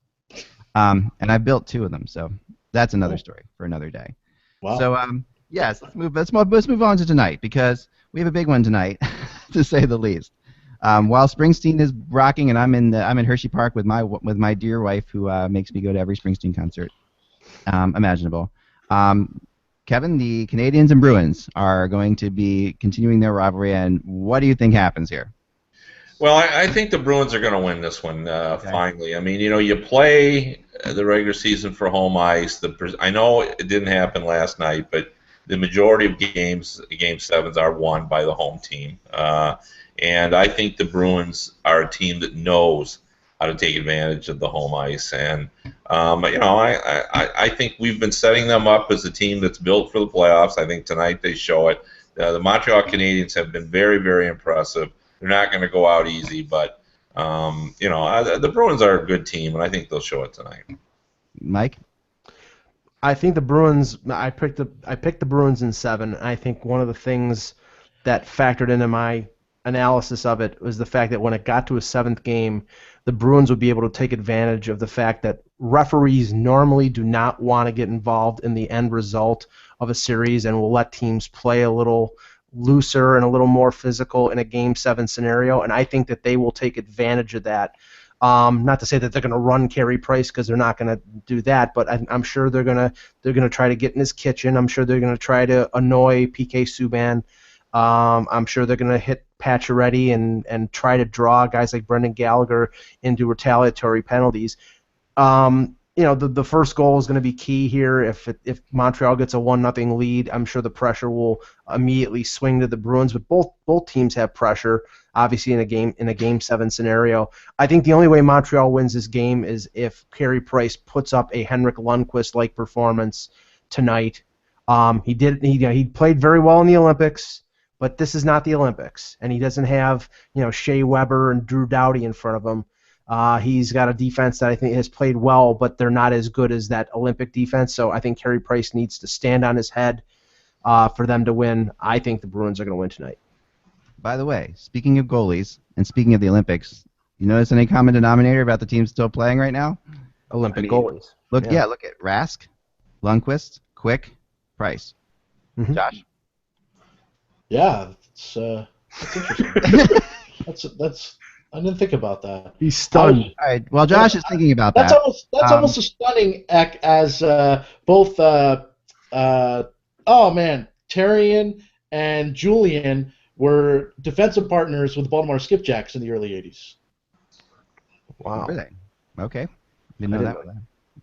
And I built 2 of them, so that's another story for another day. Wow. So yes, let's move on to tonight, because we have a big one tonight, to say the least. While Springsteen is rocking, and I'm in Hershey Park with my dear wife, who makes me go to every Springsteen concert imaginable. Kevin, the Canadians and Bruins are going to be continuing their rivalry, and what do you think happens here? Well, I think the Bruins are going to win this one finally. I mean, you play the regular season for home ice. I know it didn't happen last night, but the majority of Game 7s are won by the home team. And I think the Bruins are a team that knows how to take advantage of the home ice. And, I think we've been setting them up as a team that's built for the playoffs. I think tonight they show it. The Montreal Canadiens have been very, very impressive. They're not going to go out easy, but, the Bruins are a good team, and I think they'll show it tonight. Mike? I think the Bruins. I picked the Bruins in 7. I think one of the things that factored into my analysis of it was the fact that when it got to a 7th game, the Bruins would be able to take advantage of the fact that referees normally do not want to get involved in the end result of a series and will let teams play a little looser and a little more physical in a Game 7 scenario, and I think that they will take advantage of that. Not to say that they're going to run Carey Price, because they're not going to do that, but I'm sure they're going to try to get in his kitchen. I'm sure they're going to try to annoy PK Subban. I'm sure they're going to hit Pacioretty and try to draw guys like Brendan Gallagher into retaliatory penalties. The first goal is going to be key here. If Montreal gets a 1-0 lead, I'm sure the pressure will immediately swing to the Bruins. But both teams have pressure, obviously in a game 7 scenario. I think the only way Montreal wins this game is if Carey Price puts up a Henrik Lundqvist-like performance tonight. He played very well in the Olympics, but this is not the Olympics, and he doesn't have Shea Weber and Drew Doughty in front of him. He's got a defense that I think has played well, but they're not as good as that Olympic defense. So I think Carey Price needs to stand on his head for them to win. I think the Bruins are going to win tonight. By the way, speaking of goalies and speaking of the Olympics, you notice any common denominator about the teams still playing right now? Olympic goalies. Look at Rask, Lundqvist, Quick, Price. Mm-hmm. Josh? Yeah, that's interesting. that's I didn't think about that. He's stunned. All right. Well, Josh is thinking about that. That's almost as stunning as both. Tarian and Julian were defensive partners with the Baltimore Skipjacks in the early '80s. Wow. Were they? Okay. Didn't know that.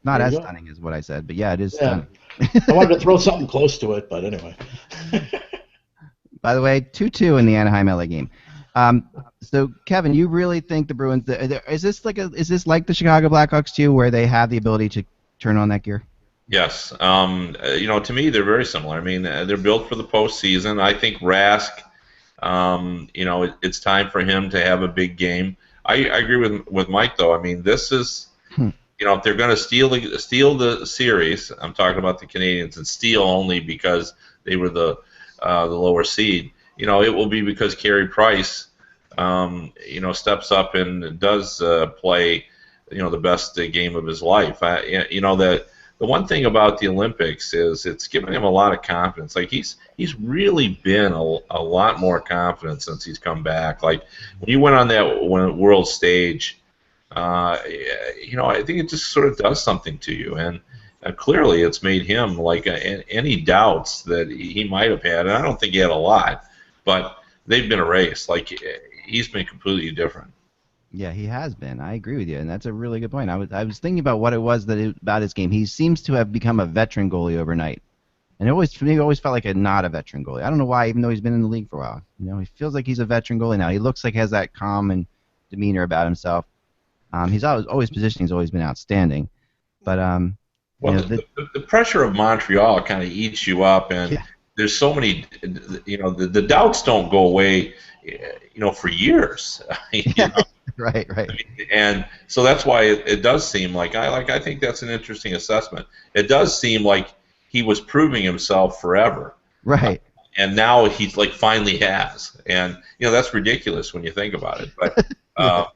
Not as stunning as what I said, but yeah, it is stunning. I wanted to throw something close to it, but anyway. By the way, 2-2 in the Anaheim LA game. So Kevin, you really think the Bruins? Is this like the Chicago Blackhawks too, where they have the ability to turn on that gear? Yes. To me, they're very similar. I mean, they're built for the postseason. I think Rask, it's time for him to have a big game. I agree with Mike, though. I mean, this is, if they're going to steal the series, I'm talking about the Canadians, and steal only because they were the lower seed. It will be because Carey Price, steps up and does play, the best game of his life. The one thing about the Olympics is it's given him a lot of confidence. Like he's really been a lot more confident since he's come back. Like when you went on that world stage, I think it just sort of does something to you. And clearly it's made him, like any doubts that he might have had, and I don't think he had a lot, but they've been erased. Like he's been completely different. Yeah, he has been. I agree with you, and that's a really good point. I was thinking about what it was about his game. He seems to have become a veteran goalie overnight, and for me, it always felt like not a veteran goalie. I don't know why, even though he's been in the league for a while. He feels like he's a veteran goalie now. He looks like he has that calm and demeanor about himself. He's always positioning. He's always been outstanding, but the pressure of Montreal kind of eats you up, and there's so many. The doubts don't go away. For years. Right. I mean, and so that's why it does seem like I think that's an interesting assessment. It does seem like he was proving himself forever. Right. And now he's like finally has. And that's ridiculous when you think about it. But but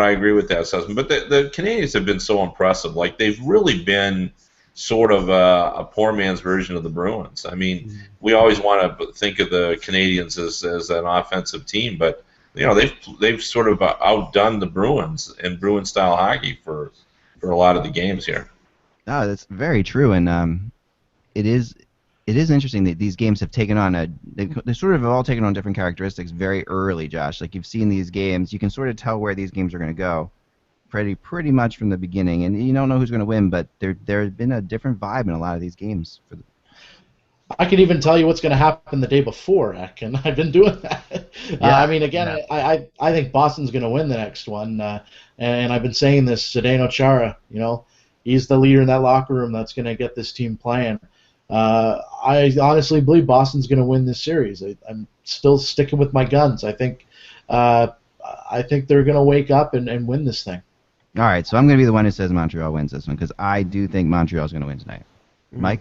I agree with that assessment. But the Canadians have been so impressive. Like they've really been sort of a poor man's version of the Bruins. I mean, we always want to think of the Canadians as an offensive team, but they've sort of outdone the Bruins in Bruin style hockey for a lot of the games here. Oh, that's very true, and it is interesting that these games have taken on they sort of have all taken on different characteristics very early, Josh. Like you've seen these games, you can sort of tell where these games are going to go pretty much from the beginning, and you don't know who's going to win, but there's been a different vibe in a lot of these games. I can even tell you what's going to happen the day before, Eck, and I've been doing that. I think Boston's going to win the next one, and I've been saying this, Zdeno Chara, he's the leader in that locker room that's going to get this team playing. I honestly believe Boston's going to win this series. I'm still sticking with my guns. I think they're going to wake up and win this thing. All right, so I'm going to be the one who says Montreal wins this one because I do think Montreal's going to win tonight. Mike?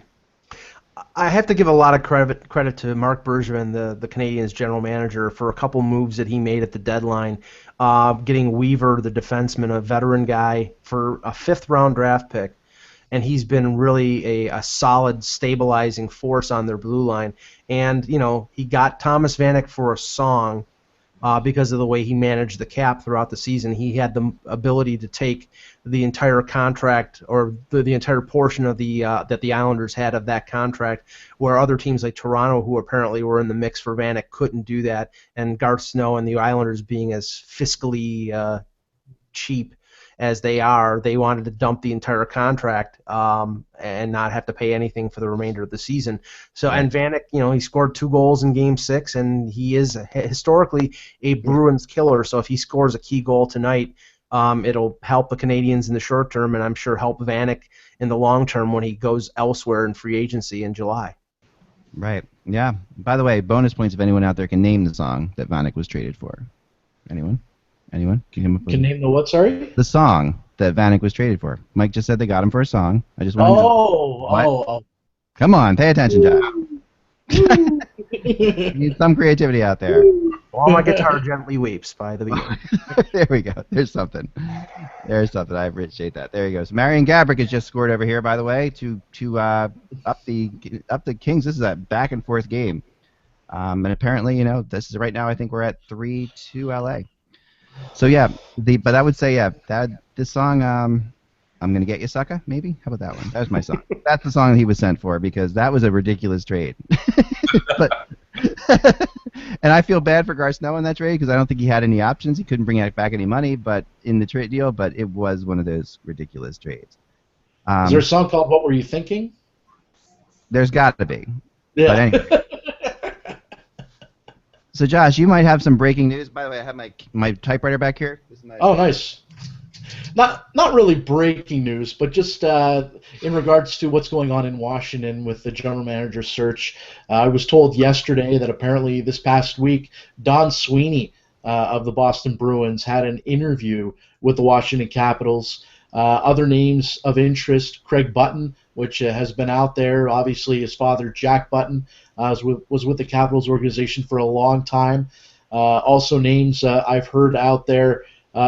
I have to give a lot of credit to Marc Bergevin, the Canadiens general manager, for a couple moves that he made at the deadline, getting Weaver, the defenseman, a veteran guy, for a fifth-round draft pick, and he's been really a solid stabilizing force on their blue line. And, he got Thomas Vanek for a song because of the way he managed the cap throughout the season. He had the ability to take the entire contract or the entire portion of that the Islanders had of that contract, where other teams like Toronto, who apparently were in the mix for Vanek, couldn't do that. And Garth Snow and the Islanders, being as fiscally cheap as they are, they wanted to dump the entire contract and not have to pay anything for the remainder of the season. So, and Vanek, he scored 2 goals in Game 6, and he is historically a Bruins killer. So if he scores a key goal tonight, it'll help the Canadians in the short term, and I'm sure help Vanek in the long term when he goes elsewhere in free agency in July. Right. Yeah. By the way, bonus points if anyone out there can name the song that Vanek was traded for. Anyone? Can name the what, sorry? The song that Vanek was traded for. Mike just said they got him for a song. I just wanted to... Come on, pay attention, Josh. Need some creativity out there. While my guitar gently weeps by the beginning. There we go. There's something. I appreciate that. There you go. So Marian Gaborik has just scored over here, by the way, to up the Kings. This is a back and forth game, and apparently, this is right now. I think we're at 3-2 LA. So yeah, but I would say this song, I'm gonna get you, sucker. Maybe. How about that one? That was my song. That's the song he was sent for because that was a ridiculous trade. But and I feel bad for Garth Snow in that trade because I don't think he had any options. He couldn't bring back any money, but in the trade deal. But it was one of those ridiculous trades. Is there a song called "What Were You Thinking"? There's got to be. Yeah. But anyway. So Josh, you might have some breaking news. By the way, I have my typewriter back here. This is my Oh, nice. Not really breaking news, but just in regards to what's going on in Washington with the general manager search. I was told yesterday that apparently this past week, Don Sweeney of the Boston Bruins had an interview with the Washington Capitals. Other names of interest: Craig Button, which has been out there. Obviously, his father, Jack Button, was with the Capitals organization for a long time. Also names I've heard out there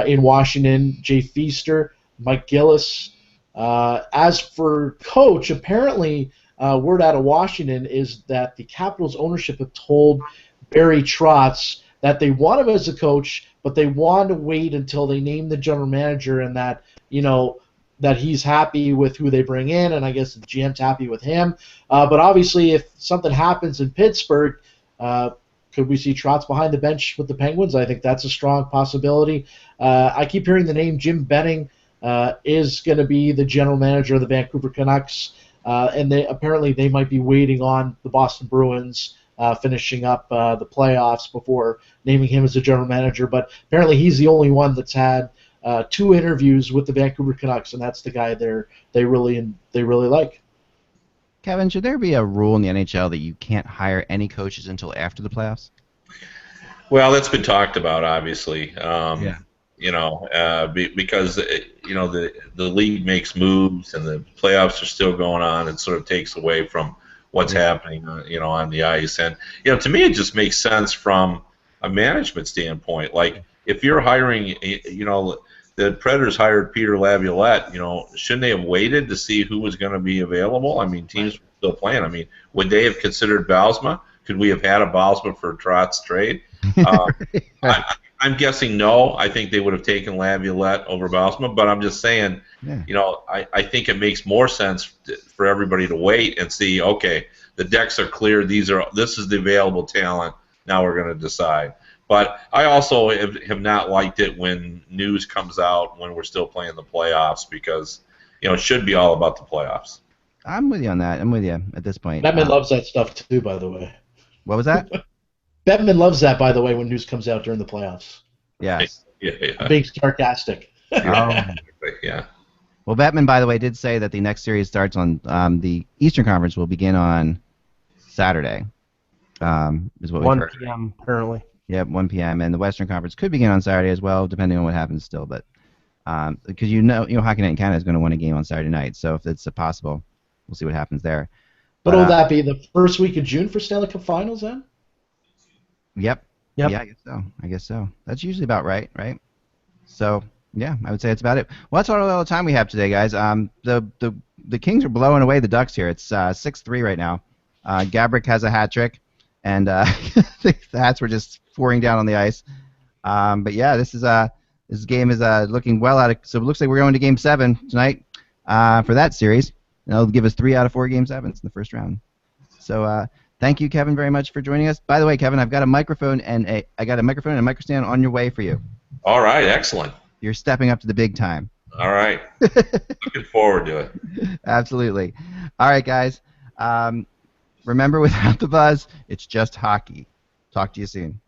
in Washington: Jay Feaster, Mike Gillis. As for coach, apparently word out of Washington is that the Capitals ownership have told Barry Trotz that they want him as a coach, but they want to wait until they name the general manager, and that that he's happy with who they bring in, and I guess the GM's happy with him. But obviously, if something happens in Pittsburgh, could we see Trotz behind the bench with the Penguins? I think that's a strong possibility. I keep hearing the name Jim Benning is going to be the general manager of the Vancouver Canucks, and apparently they might be waiting on the Boston Bruins finishing up the playoffs before naming him as the general manager. But apparently he's the only one that's had 2 interviews with the Vancouver Canucks, and that's the guy they really like. Kevin, should there be a rule in the NHL that you can't hire any coaches until after the playoffs? Well, that's been talked about, obviously. Yeah. Because the league makes moves and the playoffs are still going on, it sort of takes away from what's happening, on the ice. And to me, it just makes sense from a management standpoint. Like if you're hiring, the Predators hired Peter Laviolette. Shouldn't they have waited to see who was going to be available? I mean, teams were still playing. I mean, would they have considered Bausma? Could we have had a Bausma for Trotz trade? I'm guessing no. I think they would have taken Laviolette over Bausma, but I'm just saying, I think it makes more sense for everybody to wait and see, okay, the decks are clear. This is the available talent. Now we're going to decide. But I also have not liked it when news comes out when we're still playing the playoffs because, it should be all about the playoffs. I'm with you on that. I'm with you at this point. Bettman loves that stuff too, by the way. What was that? Bettman loves that, by the way, when news comes out during the playoffs. Yes. Yeah. Being sarcastic. Yeah. Well, Bettman, by the way, did say that the next series starts on the Eastern Conference will begin on Saturday. Is what we 1 heard. p.m. apparently. Yep, 1 p.m. And the Western Conference could begin on Saturday as well, depending on what happens still. But because Hockey Night in Canada is going to win a game on Saturday night, so if it's possible, we'll see what happens there. But will that be the first week of June for Stanley Cup Finals then? Yep. Yeah, I guess so. That's usually about right? So yeah, I would say that's about it. Well, that's all the time we have today, guys. The Kings are blowing away the Ducks here. It's 6-3 right now. Gabrick has a hat trick, and the hats were just pouring down on the ice. But yeah, this game is looking well out of. So it looks like we're going to Game 7 tonight for that series. And that'll give us 3 out of 4 Game 7s in the first round. So thank you, Kevin, very much for joining us. By the way, Kevin, I've got a microphone and a microstand on your way for you. All right, excellent. You're stepping up to the big time. All right. Looking forward to it. Absolutely. All right, guys. Remember, without the buzz, it's just hockey. Talk to you soon.